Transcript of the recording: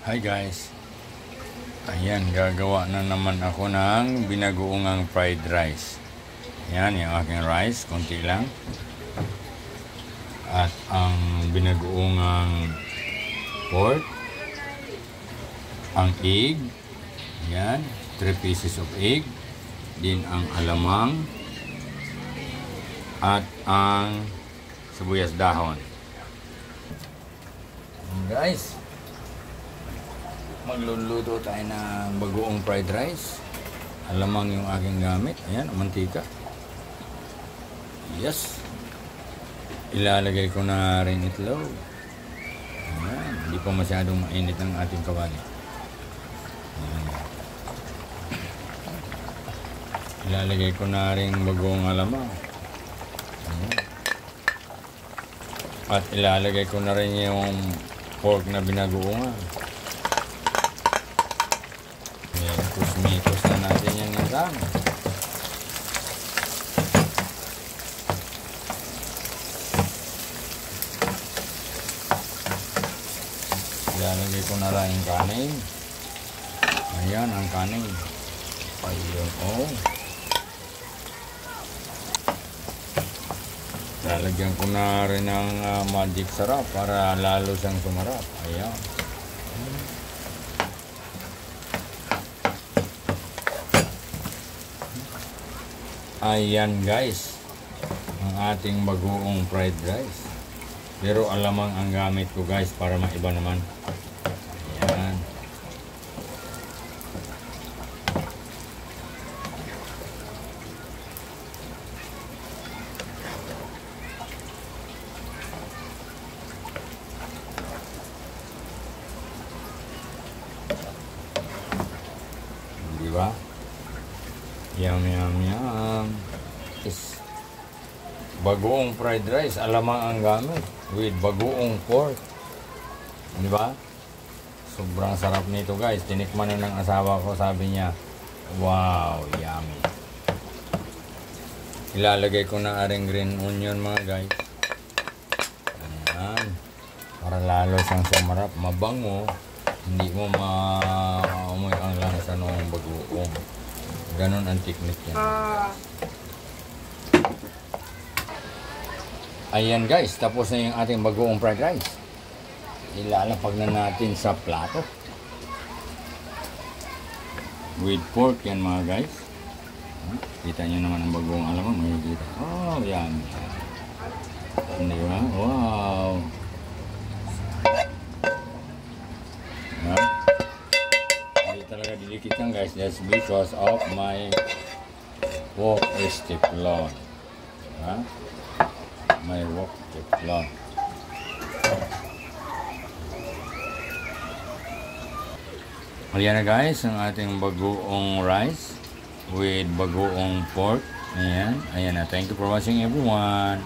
Hi guys, ayan, gagawa na naman ako ng binagoongang fried rice. Ayan, yung aking rice, konti lang. At ang binagoongang pork, ang egg, ayan, 3 pieces of egg, din ang alamang, at ang sibuyas dahon. Guys, magluluto tayo ng bagoong fried rice. Alamang yung aking gamit. Ayan, mantika. Yes. Ilalagay ko na rin itlog. Ayan, hindi pa masyadong mainit ang ating kawali. Ayan. Ilalagay ko na rin bagoong alamang. Ayan. At ilalagay ko na rin yung pork na binagoongan. Kusmitos na natin yan ng dami. Ilalagay ko na rin yung kanin. Ayan ang kanin. Ayun, oh. Lalagyan ko na rin ng magic sarap para lalo siyang sumarap. Ayan. Ayan guys, ang ating bagoong fried rice. Pero alamang ang gamit ko guys para maiba naman. Ayan. Diba? Yum, yum, yum. Yes. Bagoong fried rice, alamang ang gamit with bagoong pork. Di ba? Sobrang sarap nito guys. Tinikman na ng asawa ko, sabi niya, wow, yummy. Ilalagay ko na aring green onion mga guys. Ayan. Para lalo siyang sumarap, mabango. Hindi mo ma-amoy ang lansa ng bagoong. Ganon ang technique yan. Ayan guys, tapos na yung ating bagoong fried rice. Ilalapag na natin sa plato. With pork yan mga guys. Kita nyo naman ang bagoong alamang. Makikita. Oh, yan. Hindi ba? Wow. Yan. Talaga didikit yan guys, that's because of my wok teflon. My wok teflon. Ayan na guys, ang ating bagoong rice with bagoong pork. Ayan, ayan na. Thank you for watching everyone.